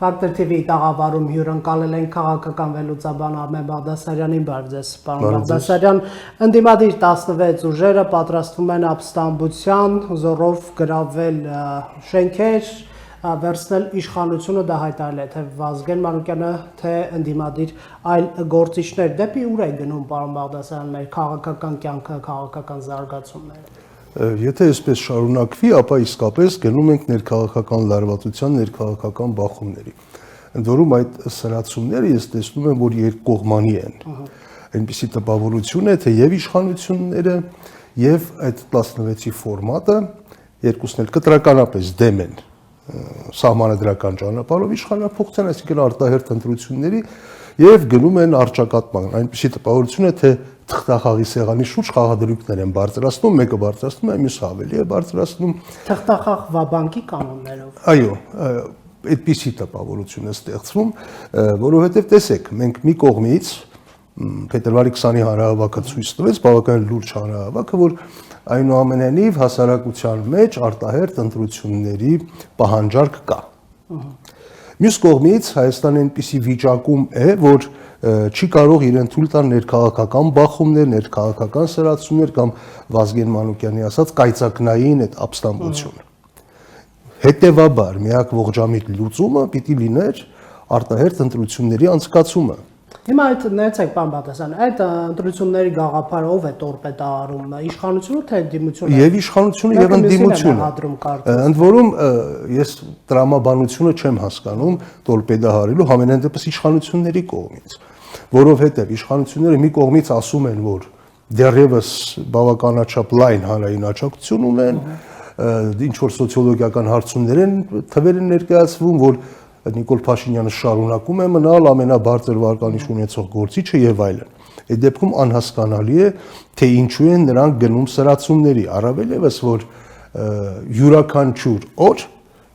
Factor TV տաղավարում հյուրընկալել են քաղաքական վերլուծաբան Արմեն Բաղդասարյանին բարձես, պարոն Բաղդասարյան, ընդդիմադիր 16 ուժերը պատրաստվում են ապստամբության զորով գրավել շենքեր, վերցնել իշխանությունը դա հայտարարել է թե Վազգեն Մանուկյանը, թե ընդդիմադիր այլ գործիչներ, դեպի ուր է գնում պարոն Բաղդասարյան մեր քաղաքական կյանքը, քաղաքական զարգացումները։ Եթե այսպես շարունակվի, ապա իսկապես գնում ենք ներքաղաքական լարվածության, ներքաղաքական բախումների։ Ընդ որում այդ սրացումները ես տեսնում եմ, որ երկկողմանի են։ Այնպիսի տպավորություն է, թե եւ իշխանությունները եւ այդ 16-ի ֆորմատը երկուսն էլ կտրականապես դեմ են սահմանադրական ճանապարհով իշխանափոխության, այսինքն արտահերթ ընտրությունների եւ գնում են արճակատման։ Այնպիսի տպավորություն է, թե թղթախաղի սեղանի շուրջ խաղադրույքներ են բարձրացնում, մեկը բարձրացնում է, մյուսը ավելի է բարձրացնում։ Թղթախաղ վաբանկի կանոններով։ Այո, այդպիսի տպավորություն է ստեղծվում, որովհետև տեսեք, մենք մի կողմից փետրվարի 20-ի հանրահավաքը ցույց տվեց, բավականին լուրջ հանրահավաքը, որ այնուամենայնիվ հասարակության մեջ արտահերթ ընտրությունների պահանջարկ կա։ Մյուս կողմից Հայաստանը այնպիսի վիճակում է, որ չի կարող իրեն թույլ տալ ներքաղաքական բախումներ, ներքաղաքական սրացումներ կամ Վազգեն Մանուկյանի ասած կայծակնային այդ ապստամբությունը։ Հետևաբար միակ ողջամիտ լուծումը պիտի լիներ արտահերթ ընտրությունների անցկացումը։ Հիմա այդ ներեցեք պարոն Բաղդասարյան, այդ ընտրությունների գաղափարը ով է տորպեդարում, իշխանությունը թե ընդդիմությունը։ Եվ իշխանությունը եւ ընդդիմությունը։ Ընդ որում ես տրամաբանությունը չեմ հասկանում տորպեդահարելու համենայն դեպս իշխանությունների կողմից, որովհետեւ իշխանությունները մի կողմից ասում են, որ դեռևս բավականաչափ լայն հանրային աջակցություն ունեն, ինչ որ սոցիոլոգիական հարցումներ են թվեր են ներկայացվում, որ Նիկոլ Փաշինյանը շարունակում է մնալ ամենաբարձր վարկանիշ ունեցող գործիչը եւ այլն։ Այդ դեպքում անհասկանալի է, թե ինչու են նրանք գնում սրացումների, առավել եւս որ յուրաքանչյուր օր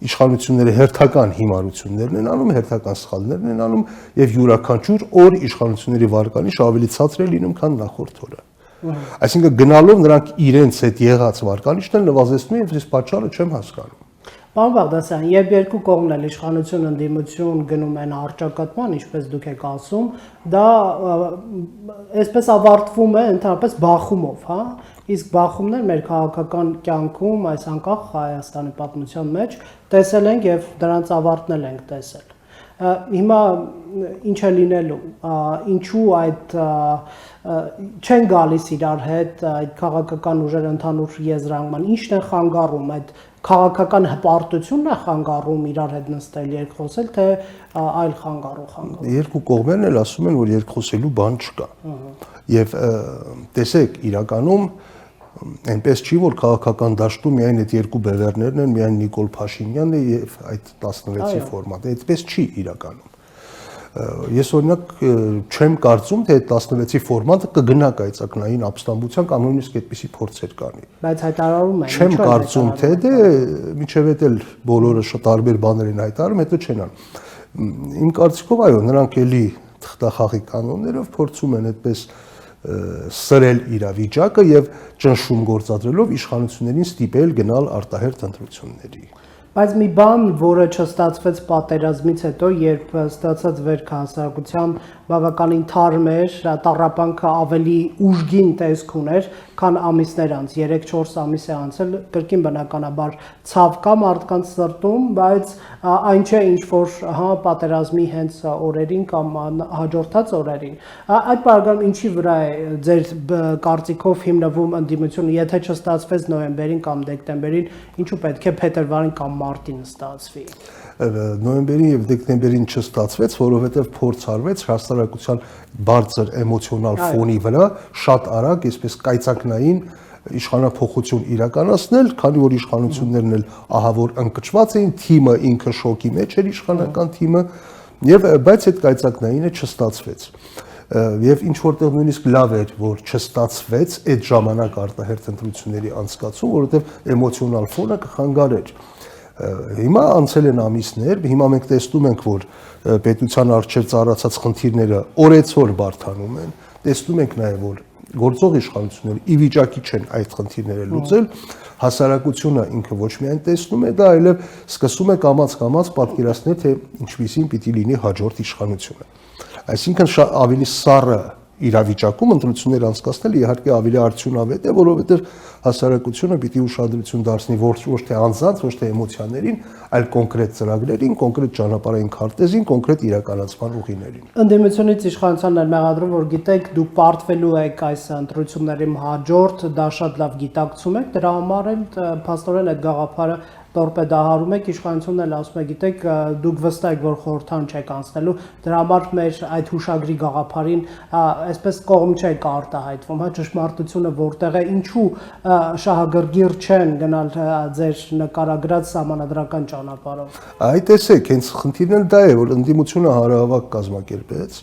իշխանությունները հերթական հիմարություններն են անում, հերթական սխալներն են անում եւ յուրաքանչյուր օր իշխանությունների վարկանիշ ավելի ցածր է լինում, քան նախորդ օրը։ Այսինքն գնալով նրանք իրենց այդ եղած վարկանիշները նվազեցնում են, ես պատճառը չեմ հասկանում։ Պարոն Բաղդասարյան, երբ երկու կողմն էլ իշխանություն, ընդդիմություն գնում են առճակատման, ինչպես դուք եք ասում, դա այսպես ավարտվում է ընդհանրապես բախումով, հա։ Իսկ բախումներ մեր քաղաքական կյանքում, այս անկախ Հայաստանի պատմության մեջ տեսել ենք եւ դրանց ավարտնել ենք տեսել։ Հիմա ինչ է լինելու, ինչու այդ չեն գալիս իրար հետ այդ քաղաքական ուժերը ընդհանուր եզրանկման, ինչն է խանգարում այդ քաղաքական հպարտությունն է խանգարում իրար հետ նստել, երկխոսել, թե այլ խանգարում։ Երկու կողմերն էլ ասում են, որ երկխոսելու բան չկա։ Եվ տեսեք, իրականում այնպես չի, որ քաղաքական դաշտում միայն այդ երկու բևեռներն են, միայն Նիկոլ Փաշինյանն է եւ այդ 16-ի ֆորմատը, այդպես չի իրականում։ Ես օրինակ չեմ կարծում, թե այդ 16-ի ֆորմատը կգնա կայծակնային ապստամբության կամ նույնիսկ այդպիսի փորձեր կանի։ Բայց հայտարարում են։ Չեմ կարծում, թե դե միջև էլ բոլորը տարբեր բաներ են հայտարարում, հետո չեն անում։ Իմ կարծիքով այո, նրանք էլի թղթախաղի կանոններով փորձում են այդպես սրել իրավիճակը եւ ճնշում գործադրելով իշխանություններին ստիպել գնալ արտահերթ ընտրությունների։ Բայց մի բան, որը չստացվեց պատերազմից հետո, երբ ստացած վերք հասարակության բավականին թարմ էր, տառապանքը ավելի ուժգին տեսք ուներ, քան ամիսներ անց, 3-4 ամիս է անցել, կրկին բնականաբար ցավ կա մարդկանց սրտում, բայց այն չէ ինչ որ հա պատերազմի հենց օրերին կամ հաջորդած օրերին։ Այդ բաղկանում ինչի վրա է ձեր կարծիքով հիմնվում ընդդիմությունը, եթե չստացվեց նոյեմբերին կամ դեկտեմբերին, ինչու պետք է փետրվարին կամ մարտին ստացվի։ Նոյեմբերին եւ դեկտեմբերին չստացվեց, որովհետեւ փորձ արվեց հասարակության բարձր էմոցիոնալ ֆոնի վրա շատ արագ, այսպես կայծակնային իշխանափոխություն իրականացնել, քանի որ իշխանություններն էլ ահավոր ընկճված էին, թիմը ինքը շոկի մեջ էր իշխանական թիմը, եւ բայց այդ կայծակնայինը չստացվեց։ Եվ ինչ որտեղ նույնիսկ լավ էր, որ չստացվեց այդ ժամանակ արտահերթ ընտրությունների անցկացում, որովհետեւ էմոցիոնալ ֆոնը կխանգարեր։ Հիմա անցել են ամիսներ, հիմա մենք տեսնում ենք, որ պետության առջև ծառացած խնդիրները օրեցօր բարդանում են, տեսնում ենք նաև, որ գործող իշխանությունները ի վիճակի չեն այդ խնդիրները լուծել, հասարակությունը ինքը ոչ միայն տեսնում է դա, այլև սկսում է կամաց-կամաց պատկերացնել, թե ինչպիսին պիտի լինի հաջորդ իշխանությունը։ Այսինքն ավելի սառը իրավիճակում ընտրություններ անցկացնելը իհարկե ավելի արդյունավետ է, որովհետև հասարակությունը պիտի ուշադրություն դարձնի ոչ թե անձանց, ոչ թե էմոցիաներին, այլ կոնկրետ ծրագրերին, կոնկրետ ճանապարհային քարտեզին, կոնկրետ իրականացման ուղիներին։ Ընդդիմությունից իշխանությանն էլ մեղադրում, որ գիտեք, դուք պարտվելու եք այս ընտրությունների հաջորդ, դա շատ լավ գիտակցում եք, դրա համար էլ փաստորեն այդ գաղափարը տորպեդահարում եք, իշխանությունն էլ ասում է, գիտեք, դուք վստահ եք, որ խորհրդան չեք անցնելու, դրա համար մեր այդ հուշագրի գաղափարին այսպես կողմ չեք արտահայտվում, հա, ճշմարտությունը որտեղ է, ինչու շահագրգիռ չեն գնալ ձեր նկարագրած սահմանադրական ճանապարհով։ Այ տեսեք, հենց խնդիրն էլ դա է, որ ընդդիմությունը հանրահավաք կազմակերպեց,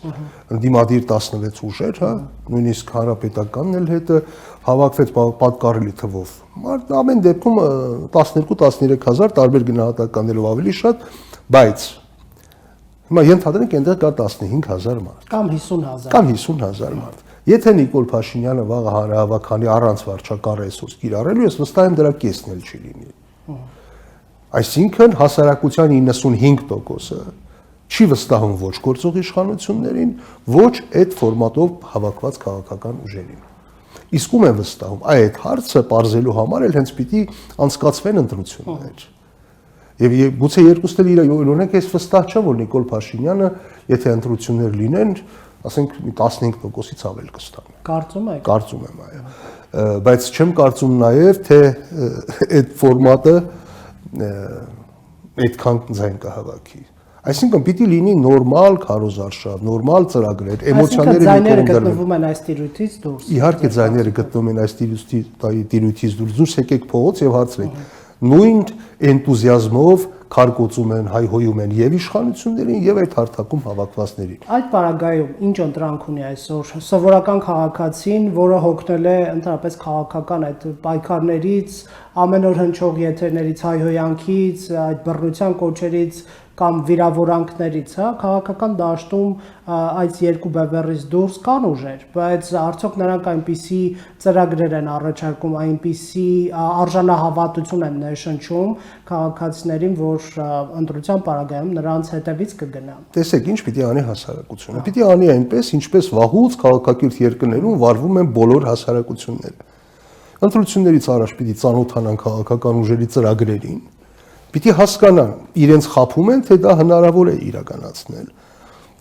ընդդիմադիր 16 ուժեր, հա, նույնիսկ հանրապետականն էլ հետը հավաքվեց պատկառելի թվով։ Ամեն դեպքում 12-13 հազար տարբեր գնահատականներով ավելի շատ, բայց հիմա ենթադրենք այնտեղ կա 15 հազար մարդ կամ 50 հազար։ Կամ 50 հազար մարդ։ Եթե Նիկոլ Փաշինյանը վաղը հանրահավաքանի առանց վարչակարգ ռեսուրս կիրառելու, ես վստահ եմ դրա կեսն էլ չի լինի։ Այսինքն հասարակության 95%-ը չի վստահում ոչ գործող իշխանություններին, ոչ այդ ֆորմատով հավաքված քաղաքական ուժերին։ Իսկ ում է վստահում։ Այդ հարցը բարձելու համար էլ հենց պիտի անցկացվեն ընտրություններ։ Եվ գուցե երկուսն էլ օրինակ ես վստահ չեմ, որ Նիկոլ Փաշինյանը, եթե ընտրություններ լինեն, ասենք 15%-ից ավել կստանա։ Կարծում եք։ Կարծում եմ, այո։ Բայց չեմ կարծում նաև, թե այդ ֆորմատը այդքան ձայն կհավաքի։ Այսինքն պիտի լինի նորմալ քարոզարշավ, նորմալ ծրագրեր, էմոցիաները ձայները գտնվում են այս տիրույթից դուրս։ Իհարկե ձայները գտնվում են այս տիրույթից դուրս։ Դուրս եկեք փողոց եւ հարցրեք։ Նույն էնտուզիազմով քարկոծում են, հայհոյում են եւ իշխանություններին եւ այդ հարթակում հավաքվածներին։ Այդ պարագայում ինչ ընտրանք ունի այսօր սովորական քաղաքացին, որը հոգնել է ընդհանրապես քաղաքական այդ պայքարներից, ամեն օր հնչող եթերներից, հայհոյանքից, այդ բռնության կոչերից կամ վիրավորանքներից, հա, քաղաքական դաշտում այս երկու բևեռից դուրս կան ուժեր, բայց արդյոք նրանք այնպիսի ծրագրեր են առաջարկում, այնպիսի արժանահավատություն են ներշնչում քաղաքացիներին, որ ընտրության պարագայում նրանց հետևից կգնան։ Տեսեք, ինչ պիտի անի հասարակությունը։ Պիտի անի այնպես, ինչպես վաղուց քաղաքակիրթ երկրներում վարվում են բոլոր հասարակությունները։ Ընտրություններից առաջ պիտի ծանոթանան քաղաքական ուժերի ծրագրերին, պիտի հասկանան, իրենց խաբում են, թե դա հնարավոր է իրականացնել։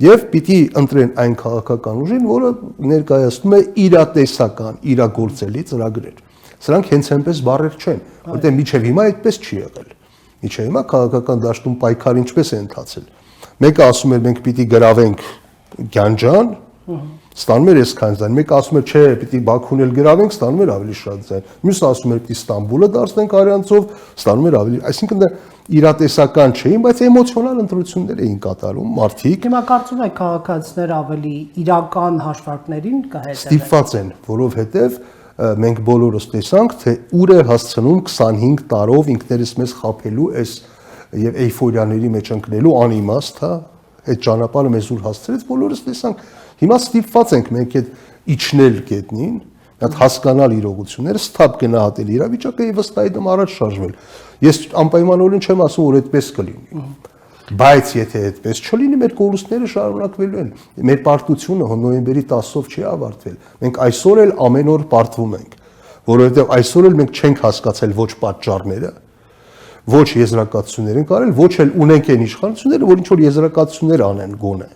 Եվ պիտի ընտրեն այն քաղաքական ուժին, որը ներկայացնում է իրատեսական, իրագործելի ծրագրեր։ Սրանք հենց այնպես բառեր չեն, որտեղ միջև հիմա այդպես չի եղել։ Միջև հիմա քաղաքական դաշտում պայքարը ինչպես է ընթացել։ Մեկը ասում է մենք պիտի գրավենք Գյանջան, ստանում էր այսքան ձայն, մեկը ասում էր չէ, պիտի Բաքուն էլ գրավենք, ստանում էր ավելի շատ ձայն։ Մյուսը ասում էր պիտի Ստամբուլը դարձնենք Արյանցով, ստանում էր ավելի, այսինքն դա իրատեսական չէին, բայց էմոցիոնալ ընտրություններ էին կատարում մարդիկ։ Հիմա կարծում եք քաղաքացիները ավելի իրական հաշվարկներին կհետևեն։ Ստիպված են, որովհետև մենք բոլորս տեսանք, թե ուր է հասցնում 25 տարով ինքներս մեզ խաբելու այս եւ էյֆորիաների մեջ ընկնելու անիմաստ, հա, այդ ճանապարհը մեզ ուր հասցրեց, բոլորս տեսանք։ Հիմա ստիպված ենք մենք այդ իջնել գետնին, այդ հասկանալ իրողությունները, ստապ գնահատել իրավիճակը եւ ըստ այդմ առաջ շարժվել։ Ես անպայմանորեն չեմ ասում, որ այդպես կլինի։ Բայց եթե այդպես չլինի, մեր կորուստները շարունակվելու են։ Մեր պարտությունը նոյեմբերի 10-ով չի ավարտվել։ Մենք այսօր էլ ամեն օր պարտվում ենք, որովհետեւ այսօր էլ մենք չենք հասկացել ոչ պատճառները, ոչ եզրակացություններ ենք արել, ոչ էլ ունենք այն իշխանությունները, որ ինչ որ եզրակացություններ անեն գոնե։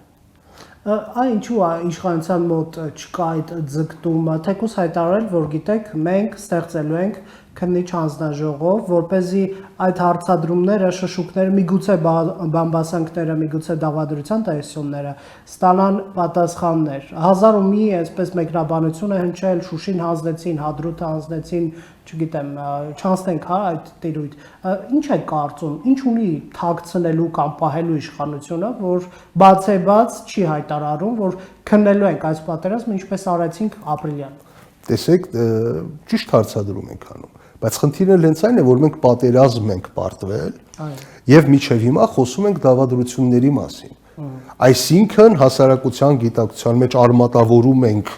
Այ ինչու իշխանության մոտ չկա այդ ձգտումը, թեկուզ հայտարարել, որ գիտեք, մենք ստեղծելու ենք քննիչ հանձնաժողով, որպեսզի այդ հարցադրումները, շշուկները, միգուցե բամբասանքները, միգուցե դավադրության տեսությունները ստանան պատասխաններ։ Հազար ու մի այսպես մեկնաբանություն է հնչել, Շուշին հանձնեցին, Հադրութը հանձնեցին, չգիտեմ, չանցնենք, հա, այդ տիրույթ։ Ինչ է կարծում, ինչ ունի թաքցնելու կամ պահելու իշխանությունը, որ բացեբաց չի հայտարարում, որ քննելու ենք այս պատերազմը, ինչպես արեցինք ապրիլյան։ Տեսեք, ճիշտ հարցադրում ենք անում, բայց խնդիրն էլ հենց այն է, որ մենք պատերազմ ենք պարտվել եւ միջև հիմա խոսում ենք դավադրությունների մասին։ Այսինքն հասարակության գիտակցության մեջ արմատավորում ենք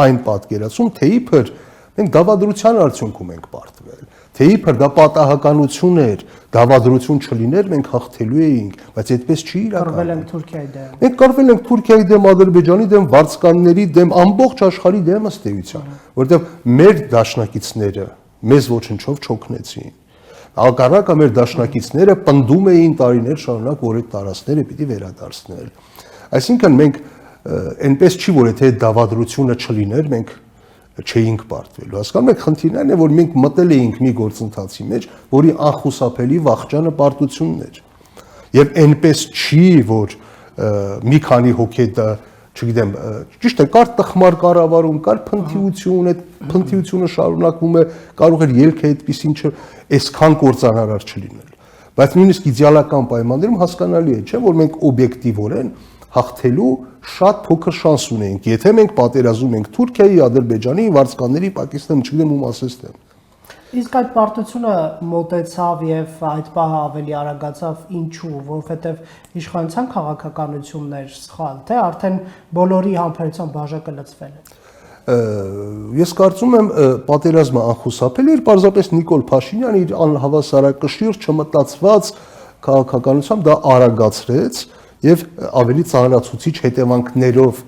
այն պատկերացում, թե իբր մենք դավադրության արդյունքում ենք պարտվել, թե իբր դա պատահականություն էր, դավադրություն չլիներ, մենք հաղթելու էինք, բայց այդպես չի իրականում։ Կռվել ենք Թուրքիայի դեմ։ Մենք կռվել ենք Թուրքիայի դեմ, Ադրբեջանի դեմ, վարձկանների դեմ, ամբողջ աշխարհի դեմ ըստ էության, որովհետև մեր դաշնակիցները մեզ ոչնչով չօգնեցին։ Հակառակը մեր դաշնակիցները պնդում էին տարիներ շարունակ, որ այդ տարածքները պիտի վերադարձնել։ Այսինքն մենք այնպես չի, որ եթե դավադրությունը չլիներ, մենք չէինք պարտվելու։ Հասկանում եք, խնդիրն այն է, որ մենք մտել էինք մի գործընթացի մեջ, որի անխուսափելի վախճանը պարտությունն էր։ Եվ այնպես չի, որ մի քանի հոգի դա, չգիտեմ, ճիշտ է, կար տխմար կառավարում, կար փնթիություն, այդ փնթիությունը շարունակվում է, կարող էր ելքը այդպեսին այսքան կործանարար չլինել։ Բայց նույնիսկ իդեալական պայմաններում հասկանալի է, չէ՞, որ մենք օբյեկտիվորեն հաղթելու շատ փոքր շանս ունենք, եթե մենք պատերազում ենք Թուրքիայի, Ադրբեջանի, վարձկանների, Պակիստանի, չգիտեմ ում ասես թե։ Իսկ այդ պարտությունը մոտեցավ եւ այդ պահը ավելի արագացավ, ինչու, որովհետեւ իշխանության քաղաքականություններ սխալ, թե արդեն բոլորի համբերության բաժակը լցվել է։ Ես կարծում եմ պատերազմը անխուսափելի էր, պարզապես Նիկոլ Փաշինյանը իր անհավասարակշիռ չմտածված քաղաքականությամբ դա արագացրեց եւ ավելի ծանրացուցիչ հետևանքներով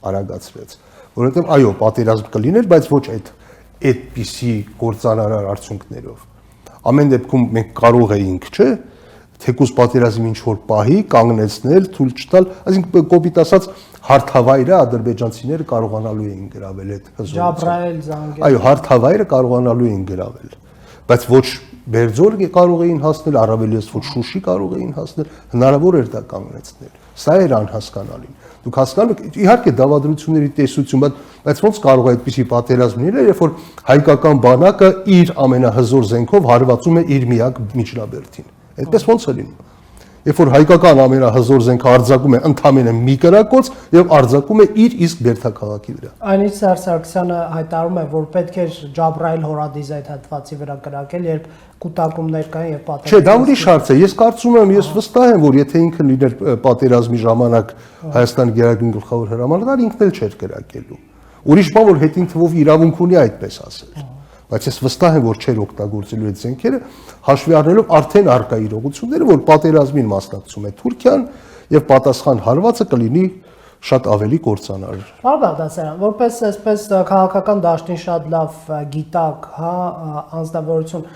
արագացրեց, որովհետեւ այո, պատերազմ կլիներ, բայց ոչ այդպիսի կործանարար արդյունքներով։ Ամեն դեպքում մենք կարող էինք, չէ՞, թեկուզ պատերազմի ինչ որ պահի կանգնեցնել, թույլ չտալ, այսինքն կոպիտ ասած հարթավայրը ադրբեջանցիները կարողանալու էին գրավել այդ հզորությամբ։ Ջաբրայել, Զանգեզուրի։ Այո, հարթավայրը կարողանալու էին գրավել, բայց ոչ Բերձոր կարող էին հասնել, առավելից ոչ Շուշի կարող էին հասնել, հնարավոր էր դա կանգնեցնել։ Սա էր անհասկանալին։ Դուք հասկանում եք, իհարկե դավադրությունների տեսություն, բայց ոնց կարող է այդպիսի պատերազմ լինել, երբ որ հայկական բանակը իր ամենահզոր զենքով հարվածում է իր միակ միջնաբերդին։ Այդպես ոնց է լինում։ Երբ որ հայկական ամենահզոր զենքը արձակում է ընդամենը մի կրակոց եւ արձակում է իր իսկ բերդաքաղաքի վրա։ Այնից Սերժ Սարգսյանը հայտարարում է, որ պետք է Ջաբրայել հորադիզ այդ հատվածի վրա կրակել, երբ կուտակումներ կային եւ պատերազմ։ Չէ, դա ուրիշ հարց է։ Ես կարծում եմ, ես վստահ եմ, որ եթե ինքը լիներ պատերազմի ժամանակ Հայաստանի գերագույն գլխավոր հրամանատար, ինքն էլ չէր կրակելու։ Ուրիշ բան, որ հետին թվով իրավունք ունի այդպես ասել։ Բայց ես վստահ եմ, որ չէր օգտագործելու այդ զենքերը, հաշվի առնելով արդեն արկա իրողությունները, որ պատերազմին մասնակցում է Թուրքիան եւ պատասխան հարվածը կլինի շատ ավելի կործանար։ Պարոն Բաղդասարյան, որպես այսպես քաղաքական դաշտին շատ լավ գիտակ, հա, անձնավորություն,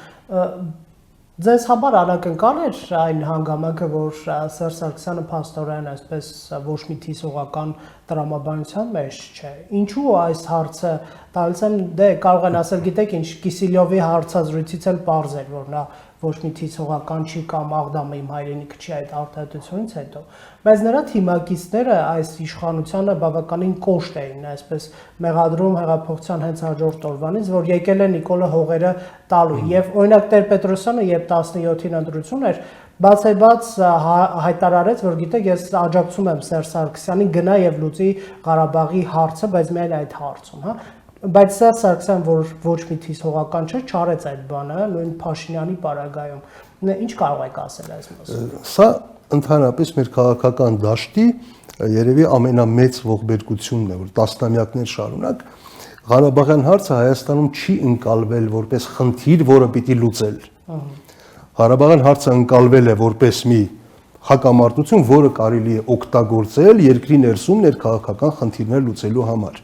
ձեզ համար անակնկալ էր այն հանգամանքը, որ Սերժ Սարգսյանը փաստորեն այսպես ոչ մի թիսողական տրամաբանության մեջ չէ։ Ինչու այս հարցը տալիս եմ, դե կարող են ասել, գիտեք ինչ, Կիսիլյովի հարցազրույցից էլ պարզ էր, որ նա ոչ մի թիսողական չի կամ Աղդամը իմ հայրենիքը չի այդ արտահայտությունից հետո, բայց նրա թիմակիցները այս իշխանությանը բավականին կոշտ էին, այսպես մեղադրում հեղափոխության հենց հաջորդ օրվանից, որ եկել է Նիկոլը հողերը տալու եւ օրինակ Տեր-Պետրոսյանը երբ 17-ին ընտրություն էր, բացայբաց հայտարարեց, որ գիտեք, ես աջակցում եմ Սերժ Սարգսյանին գնա եւ լուծի Ղարաբաղի հարցը, բայց միայն այդ հարցում, հա։ Բայց Սերժ Սարգսյան, որ ոչ մի թիսողական չէ, չարեց այդ բանը, նույն Փաշինյանի պարագայում։ Ինչ կարող եք ասել այս մասին։ Սա ընդհանրապես մեր քաղաքական դաշտի երևի ամենամեծ ողբերգությունն է, որ տասնամյակներ շարունակ Ղարաբաղյան հարցը Հայաստանում չի ընկալվել որպես խնդիր, որը պիտի լուծել։ Ղարաբաղյան հարցը ընկալվել է որպես մի հակամարտություն, որը կարելի է օգտագործել երկրի ներսում ներքաղաքական խնդիրներ լուծելու համար։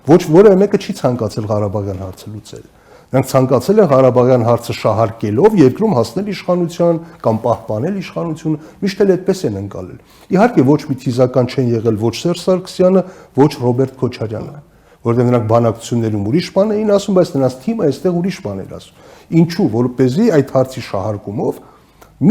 Ոչ որևէ մեկը չի ցանկացել Ղարաբաղյան հարցը լուծել։ Նրանք ցանկացել են Ղարաբաղյան հարցը շահարկելով երկրում հասնել իշխանության կամ պահպանել իշխանությունը, միշտ էլ այդպես են ընկալել։ Իհարկե ոչ մի թիզական չեն եղել ոչ Սերժ Սարգսյանը, ոչ Ռոբերտ Քոչարյանը, որովհետև նրանք բանակցություններում ուրիշ բան էին ասում, բայց նրանց թիմը այստեղ ուրիշ բան էր ասում։ Ինչու, որպեսզի այդ հարցի շահարկումով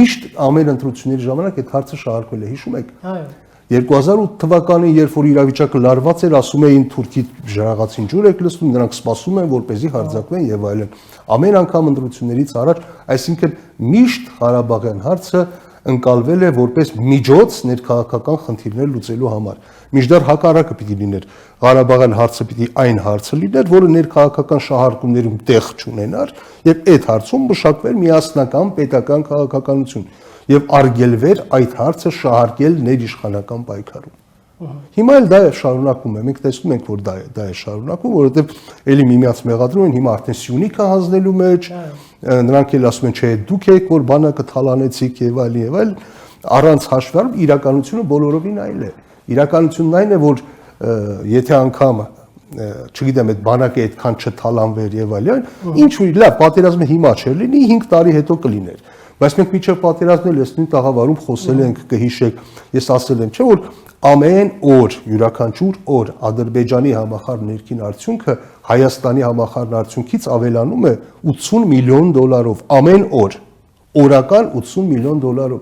միշտ ամեն ընտրությունների ժամանակ այդ հարցը շահարկվել է, հիշում եք։ Այո։ 2008 թվականին, երբ որ իրավիճակը լարված էր, ասում էին Թուրքի ժրաղացին ջուր եք լցնում, նրանք սպասում են, որպեսզի հարձակվեն եւ այլն։ Ամեն անգամ ընտրություններից առաջ, այսինքն միշտ Ղարաբաղյան հարցը ընկալվել է որպես միջոց ներքաղաքական խնդիրներ լուծելու համար։ Մինչդեռ հակառակը պիտի լիներ։ Ղարաբաղյան հարցը պիտի այն հարցը լիներ, որը ներքաղաքական շահարկումներում տեղ չունենար եւ այդ հարցում մշակվեր միասնական պետական քաղաքականություն եւ արգելվեր այդ հարցը շահարկել ներիշխանական պայքարում։ Հիմա էլ դա է շարունակում է, մենք տեսնում ենք, որ դա է շարունակում, որովհետև էլի միմյանց մեղադրում են, հիմա արդեն Սյունիքը հանձնելու մեջ, նրանք էլ ասում են, չէ, դուք եք, որ բանակը թալանեցիք եւ այլ, առանց հաշվի առնում իրականությունը բոլորովին այլ է։ Իրականությունն այն է, որ եթե անգամ չգիտեմ, այդ բանակը այդքան չթալանվեր եւ այլն, ինչ որ լավ, պատերազմը հիմա չէր լինի, 5 տարի հետո կլիներ։ Բայց մենք միջև պատերազմել ես նույն տաղավարում խոսել ենք, կհիշեք, ես ասել եմ, չէ՞ որ ամեն օր յուրաքանչյուր օր Ադրբեջանի համախառն ներքին արդյունքը Հայաստանի համախառն արդյունքից ավելանում է 80 միլիոն դոլարով ամեն օր, օրական 80 միլիոն դոլարով։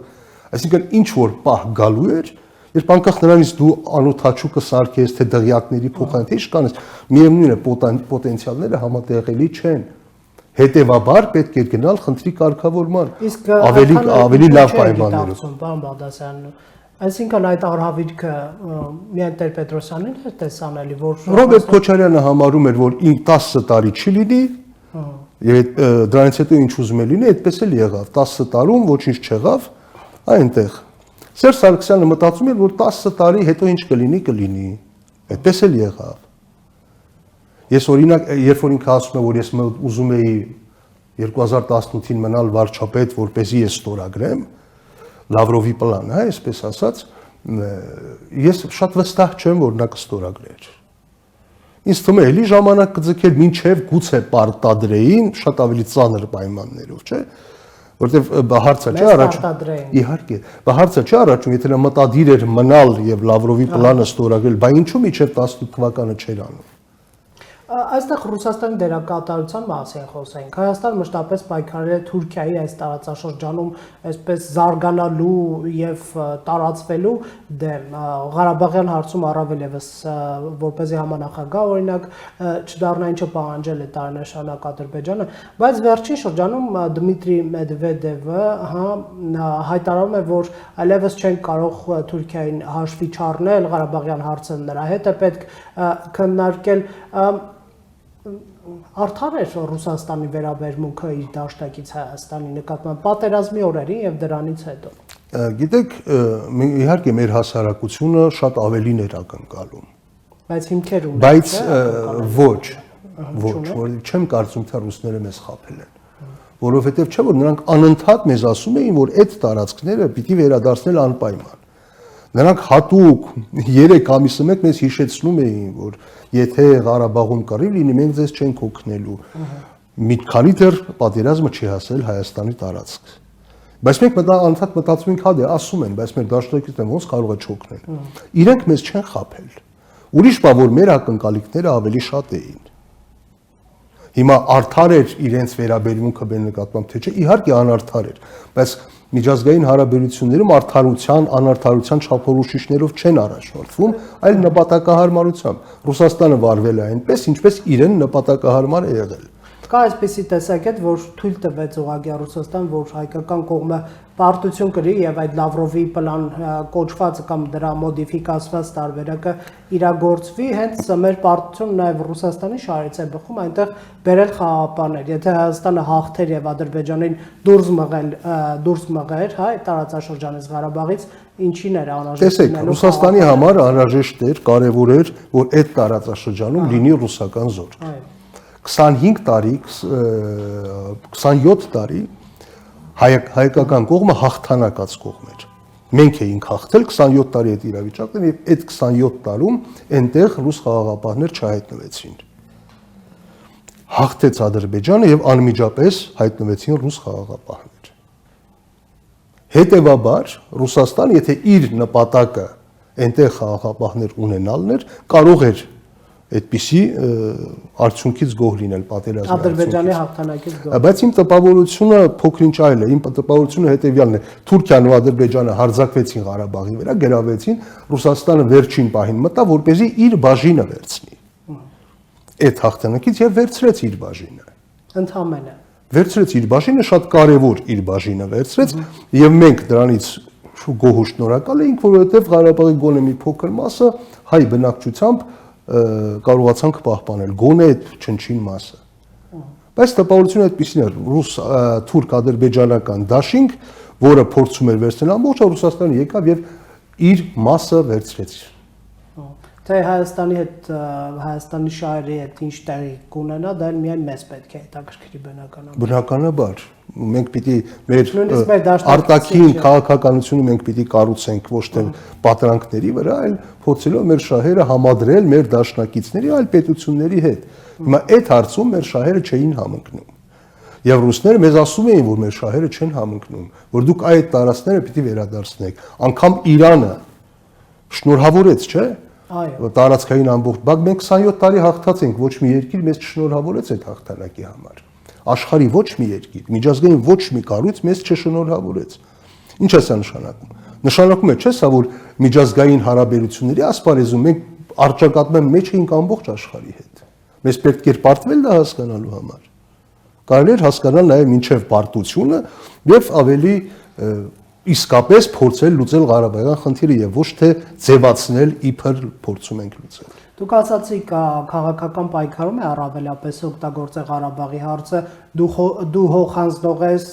Այսինքն ինչ որ պահ գալու էր, երբ անկախ նրանից դու անօթաչու կսարքես, թե դղյակների փոխանակ, թե ինչ կանես, միևնույն է պոտենցիալները համատեղելի չեն։ Հետևաբար պետք է գնալ խնդրի կարգավորման ավելի լավ պայմաններով։ Պարոն Բաղդասարյան, այսինքն այդ արհավիրքը միայն Տեր-Պետրոսյանին է տեսանելի, որ Ռոբերտ Քոչարյանը համարում էր, որ 10 տարի չի լինի, եւ դրանից հետո ինչ ուզում է լինի, այդպես էլ եղավ։ 10 տարում ոչինչ չեղավ այնտեղ։ Սերժ Սարգսյանը մտածում էր, որ 10 տարի հետո ինչ կլինի, այդպես էլ եղավ։ Ես օրինակ, երբ որ ինքը ասում է, որ ես ուզում էի 2018-ին մնալ վարչապետ, որպեսզի ես ստորագրեմ Լավրովի պլանը, հա, այսպես ասած, ես շատ վստահ չեմ, որ նա կստորագրեր։ Ինձ թվում է, էլի ժամանակ կձգեր մինչև գուցե պարտադրեին շատ ավելի ծանր պայմաններով, չէ՞, որտեվ հարցը չէ առաջ։ Իհարկե, հարցը չէ առաջում, եթե նա մտադիր էր մնալ եւ Լավրովի պլանը ստորագրել, բա ինչու միջև 18 թվականը չէր անում։ Այստեղ Ռուսաստանի դերակատարության մասին խոսենք։ Հայաստանը մշտապես պայքարել է Թուրքիայի այս տարածաշրջանում այսպես զարգանալու եւ տարածվելու դեմ։ Ղարաբաղյան հարցում առավել եւս որպեսզի համանախագահ օրինակ չդառնա, ինչը պահանջել է տարեշանակ Ադրբեջանը, բայց վերջին շրջանում Դմիտրի Մեդվեդևը հայտարարում է, որ այլևս չեն կարող Թուրքիային հաշվի չառնել, Ղարաբաղյան հարցը նրա հետ է պետք քննարկել։ Արդար է Ռուսաստանի վերաբերմունքը իր դաշնակից Հայաստանի նկատմամբ պատերազմի օրերին եւ դրանից հետո։ Գիտեք, իհարկե մեր հասարակությունը շատ ավելին էր ակնկալում։ Բայց հիմքեր ունեն։ Բայց ոչ, որ չեմ կարծում, թե ռուսները մեզ խաբել են։ Որովհետեւ չէ որ նրանք անընդհատ մեզ ասում էին, որ այդ տարածքները պիտի վերադարձնել անպայման։ Նրանք հատուկ 3 ամիսը մեկ մեզ հիշեցնում էին, որ եթե Ղարաբաղում կռիվ լինի, մենք ձեզ չենք օգնելու։ Մի քանի դեռ պատերազմը չի հասել Հայաստանի տարածք։ Բայց մենք անընդհատ մտածում ենք, հա դե ասում են, բայց մեր դաշնակիցները ոնց կարող է չօգնել։ Իրենք մեզ չեն խաբել։ Ուրիշ բան, որ մեր ակնկալիքները ավելի շատ էին։ Հիմա արդար էր իրենց վերաբերմունքը մեր նկատմամբ, թե չէ, իհարկե անարդար էր, բայց միջազգային հարաբերություններում արդարության, անարդարության չափորոշիչներով չեն առաջնորդվում, այլ նպատակահարմարությամբ։ Ռուսաստանը վարվել է այնպես, ինչպես իրեն նպատակահարմար է եղել։ Կա այսպիսի տեսակետ, որ թույլ տվեց ուղղակի Ռուսաստան, որ հայկական կողմը պարտություն կրի եւ այդ Լավրովի պլան կոչված կամ դրա մոդիֆիկացված տարբերակը իրագործվի, հենց մեր պարտությունը նաեւ Ռուսաստանի շահերից է բխում այնտեղ բերել խաղաղապահներ։ Եթե Հայաստանը հաղթեր եւ Ադրբեջանին դուրս մղեր, հա, տարածաշրջանից Ղարաբաղից, ինչին էր անհրաժեշտ։ Տեսեք, Ռուսաստանի համար անհրաժեշտ էր, կարեւոր էր, որ այդ տարածաշրջանում լինի ռուսական զոր։ 25 տարի, 27 տարի հայկական կողմը հաղթանակած կողմ էր։ Մենք էինք հաղթել 27 տարի այդ իրավիճակն եւ այդ 27 տարում այնտեղ ռուս խաղաղապահներ չհայտնվեցին։ Հաղթեց Ադրբեջանը եւ անմիջապես հայտնվեցին ռուս խաղաղապահներ։ Հետևաբար Ռուսաստանը, եթե իր նպատակը այնտեղ խաղաղապահներ ունենալն էր, կարող էր այդպիսի արդյունքից գոհ լինել պատերազմի Ադրբեջանի հաղթանակից գոհ։ Բայց իմ տպավորությունը փոքրինչ այլ է, իմ տպավորությունը հետեւյալն է. Թուրքիան ու Ադրբեջանը հարձակվեցին Ղարաբաղի վրա, գրավեցին, Ռուսաստանը վերջին պահին մտավ, որպեսզի իր բաժինը վերցնի։ Այդ հաղթանակից եւ վերցրեց իր բաժինը։ Ընդհանրապես վերցրեց իր բաժինը, շատ կարեւոր իր բաժինը վերցրեց եւ մենք դրանից գոհ ու շնորհակալ էինք, որովհետեւ Ղարաբաղի գոնե մի փոքր մասը հայ բնակչությամբ կարողացանք պահպանել գոնե այդ չնչին մասը։ Բայց տպավորությունը այդպեսին էր, ռուս-թուրք-ադրբեջանական դաշինք, որը փորձում էր վերցնել ամբողջ Ռուսաստանը եկավ եւ իր մասը վերցրեց։ Թե Հայաստանի հետ Հայաստանի շահերի հետ ինչ տեղի կունենա, դա միայն մեզ պետք է հետաքրքրի բնականաբար։ Բնականաբար մենք պիտի մեր Նույնիսկ մեր արտաքին քաղաքականությունը մենք պիտի կառուցենք ոչ թե պատրանքների վրա, այլ փորձելով մեր շահերը համադրել մեր դաշնակիցների այլ պետությունների հետ։ Հիմա այդ հարցում մեր շահերը չէին համընկնում։ Եվ ռուսները մեզ ասում էին, որ մեր շահերը չեն համընկնում, որ դուք այդ տարածքները պիտի վերադարձնեք։ Անկամ Իրանը շնորհավորեց, չէ՞։ Այո։ Տարածքային ամբողջ, բայց մենք 27 տարի հաղթած ենք, ոչ մի երկիր մեզ չշնորհավորեց այդ հաղթանակի համար։ Աշխարհի ոչ մի երկիր, միջազգային ոչ մի կառույց մեզ չշնորհավորեց։ Ինչ է սա նշանակում։ Նշանակում է, չէ՞, սա որ միջազգային հարաբերությունների ասպարեզում մենք արճակատման մեջ էինք ամբողջ աշխարհի հետ։ Մեզ պետք էր պարտվել դա հասկանալու համար։ Կարելի էր հասկանալ նաև մինչև պարտությունը եւ ավելի իսկապես փորձել լուծել Ղարաբաղյան խնդիրը եւ ոչ թե ձևացնել իբր փորձում ենք լուծել։ Դուք ասացիք քաղաքական պայքարում է առավելապես օգտագործել Ղարաբաղի հարցը, դու հող հանձնող ես,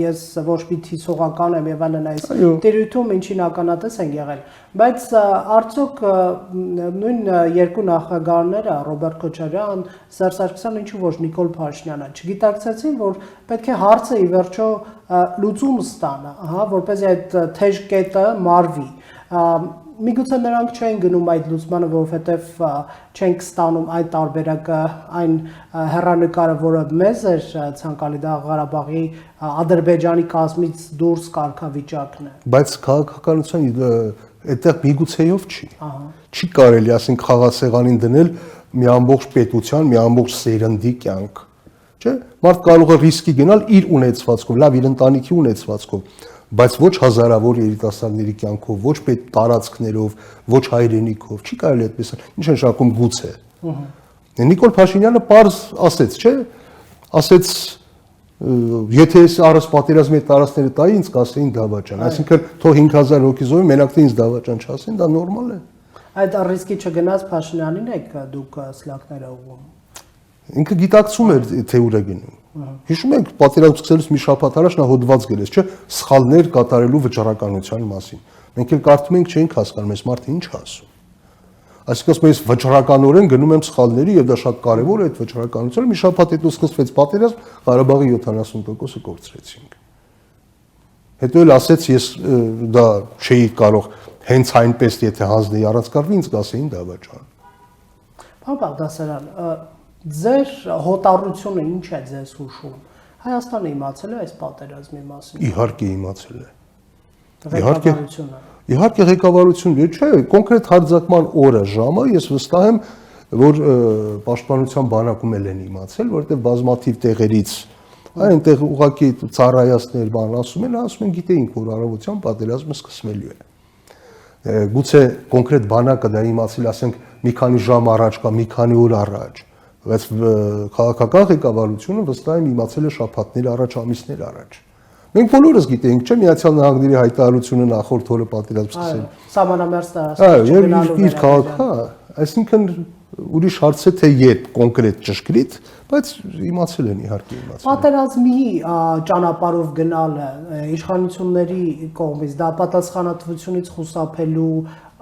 ես ոչ մի թիցողական եմ եւ այլն այս տերյութում ինչին ականատես են եղել, բայց արդյոք նույն երկու նախագահները Ռոբերտ Քոչարյան, Սերժ Սարգսյան, ինչու ոչ Նիկոլ Փաշինյանը չգիտակցեցին, որ պետք է հարցը ի վերջո լուծում ստանա, հա, որպեսզի այդ թեժ կետը մարվի։ Միգուցե նրանք չեն գնում այդ լուծմանը, որովհետև չենք ստանում այն տարբերակը, այն հեռանկարը, որը մեզ էր ցանկալի, դա Ղարաբաղի Ադրբեջանի կազմից դուրս կարգավիճակն է։ Բայց քաղաքականության այդտեղ միգուցեով չի։ Չի կարելի, ասենք, խաղացեղանին դնել մի ամբողջ պետության, մի ամբողջ սերնդի կյանք, չէ՞։ Մարդ կարող է ռիսկի գնալ իր ունեցվածքով, լավ, իր ընտանիքի ունեցվածքով, բայց ոչ հազարավոր երիտասարդների կյանքով, ոչ պետ տարածքներով, ոչ հայրենիքով, չի կարելի այդպես։ Ինչ է նշանակում գուցե։ Նիկոլ Փաշինյանը պարզ ասեց, չէ՞, ասեց, եթե ես առանց պատերազմի տարածքները տայի, ինձ կասեին դավաճան, այսինքն թող 5000 հոգի զոհվի, մենակ թե ինձ դավաճան չասեն, դա նորմալ է։ Այդ ռիսկի չգնաց Փաշինյանին եք դուք սլակները ուղղում։ Ինքը գիտակցում էր թե ուր է գնում։ Հիշում եք, պատերազմ սկսելուց մի շաբաթ առաջ նա հոդված գրեց, չէ՞, սխալներ կատարելու վճռականության մասին։ Մենք էլ կարդում ենք, չէինք հասկանում, այս մարդը ինչ ասում։ Այսինքն, ես վճռականորեն գնում եմ սխալների եւ դա շատ կարեւոր է այդ վճռականությունը։ Մի շաբաթ հետո սկսվեց պատերազմ, Ղարաբաղի 70%-ը կորցրեցինք։ Հետո էլ ասեց, ես դա չէի կարող հենց այնպես, եթե հանձնեի առանց կարգի, ինձ կասեին դավաճան։ Պարոն Բաղդասարյան, ձեր հոտառությունը ինչ է ձեզ հուշում։ Հայաստանը իմացել է այս պատերազմի մասին։ Իհարկե իմացել է։ Ղեկավարությունը։ Իհարկե ղեկավարությունը, չէ, կոնկրետ հարձակման օրը, ժամը ես վստահ եմ, որ պաշտպանության բանակում էլ են իմացել, որովհետև բազմաթիվ տեղերից այնտեղ ուղղակի ծառայացներ բան ասում են, գիտեինք, որ առավոտյան պատերազմը սկսվելու է։ Գուցե կոնկրետ բանակը դա իմացել, ասենք, մի քանի ժամ առաջ կամ մի քանի օր առաջ, բայց քաղաքական ղեկավարությունը վստահ եմ իմացել է շաբաթներ առաջ, ամիսներ առաջ։ Մենք բոլորս գիտենք, չէ՞, Միացյալ Նահանգների հայտարարությունը նախորդ օրը պատերազմ սկսել։ Սահմանամերձ տարածքներ։ Այո, իր քաղաքը, այսինքն ուրիշ հարց է թե երբ կոնկրետ ճշգրիտ, բայց իմացել են իհարկե իմացել։ Պատերազմի ճանապարհով գնալը իշխանությունների կողմից դա պատասխանատվությունից խուսափելու,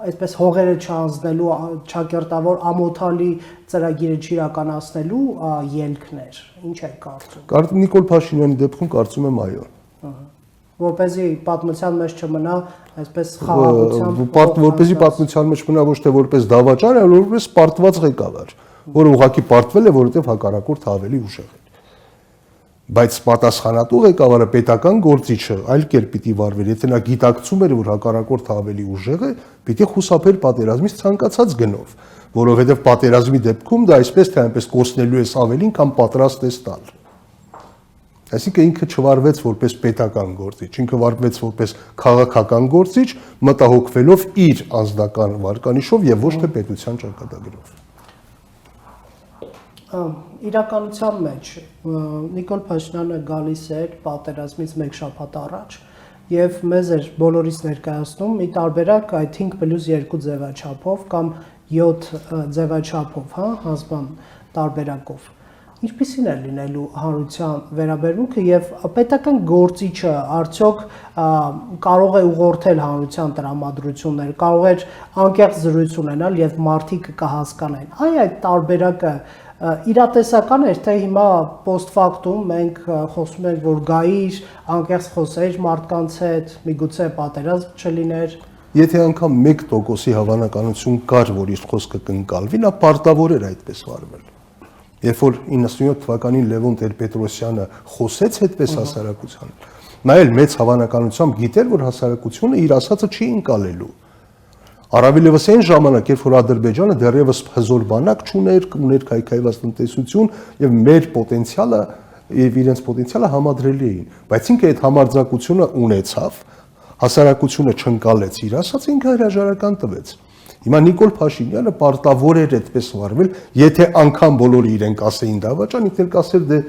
այսպես հողերը չանձնելու, չակերտավոր ամոթալի ծրագիրը չիրականացնելու ելքներ։ Ինչ է կարծում։ Նիկոլ Փաշինյանի դեպքում կարծում եմ այո։ Որպեսզի պատմության մեջ չմնա այսպես խաղաղությամբ, որպեսզի պատմության մեջ մնա ոչ թե որպես դավաճան, այլ որպես պարտված ղեկավար, որը ուղղակի պարտվել է, որովհետև հակառակորդը ավելի ուժեղ է։ Բայց պատասխանատու ղեկավարը պետական գործիչը այլ կերպ պիտի վարվեր, եթե նա գիտակցում էր, որ հակառակորդը ավելի ուժեղ է, պիտի խուսափեր պատերազմից ցանկացած գնով, որովհետև պատերազմի դեպքում դա այսպես թե այնպես կորցնելու ես ավելին, քան պատրաստ ես տալ։ Այսինքն ինքը չվարվեց որպես պետական գործիչ, ինքը վարվեց որպես քաղաքական գործիչ, մտահոգվելով իր անձնական վարկանիշով եւ ոչ թե պետության ճակատագրով։ Իրականության մեջ Նիկոլ Փաշինյանը գալիս էր պատերազմից մեկ շաբաթ առաջ եւ մեզ էր բոլորիս ներկայացնում մի տարբերակ I think +2 ձևաչափով կամ 7 ձևաչափով, հա, հանձնման տարբերակով։ ինչպիսին է լինելու հանրության վերաբերմունքը եւ պետական գործիչը արդյոք կարող է ուղղորդել հանրության տրամադրություններ, կարող է անկեղծ զրույց ունենալ եւ մարդիկ կհասկանան։ Այդ տարբերակը իրատեսական էր, թե հիմա post factum մենք խոսում ենք, որ գայիր անկեղծ խոսեր մարդկանց հետ, միգուցե պատերազմ չլիներ։ Եթե անգամ 1%-ի հավանականություն կար, որ իր խոսքը կընկալվի, նա պարտավոր էր այդպես վարվել։ Երբ որ 97 թվականին Լևոն Տեր-Պետրոսյանը խոսեց այդպես հասարակության, նա էլ մեծ հավանականությամբ գիտեր, որ հասարակությունը իր ասածը չի ընկալելու։ Առավելևս այն ժամանակ, երբ որ Ադրբեջանը դեռևս հզոր բանակ չուներ, ուներ քայքայված տնտեսություն եւ մեր պոտենցիալը եւ իրենց պոտենցիալը համադրելի էին, բայց ինքը այդ համարձակությունը ունեցավ, հասարակությունը չընկալեց իր ասածը, ինքը հրաժարական տվեց։ Հիմա Նիկոլ Փաշինյանը պարտավոր էր այդպես վարվել, եթե անգամ բոլորը իրենք ասեին դավաճան, ինքն կասեր դե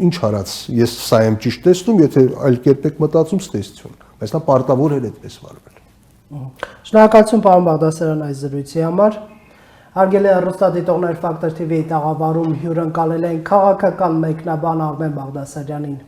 ինչ արած, ես սա եմ ճիշտ տեսնում, եթե այլ կերպ եք մտածում, ստեսություն, բայց նա պարտավոր էր այդպես վարվել։ Շնորհակալություն պարոն Բաղդասարյան այս զրույցի համար։ Հարգելի հեռուստադիտողներ, Factor TV-ի տաղավարում հյուրընկալել են քաղաքական մեկնաբան Արմեն Բաղդասարյանին։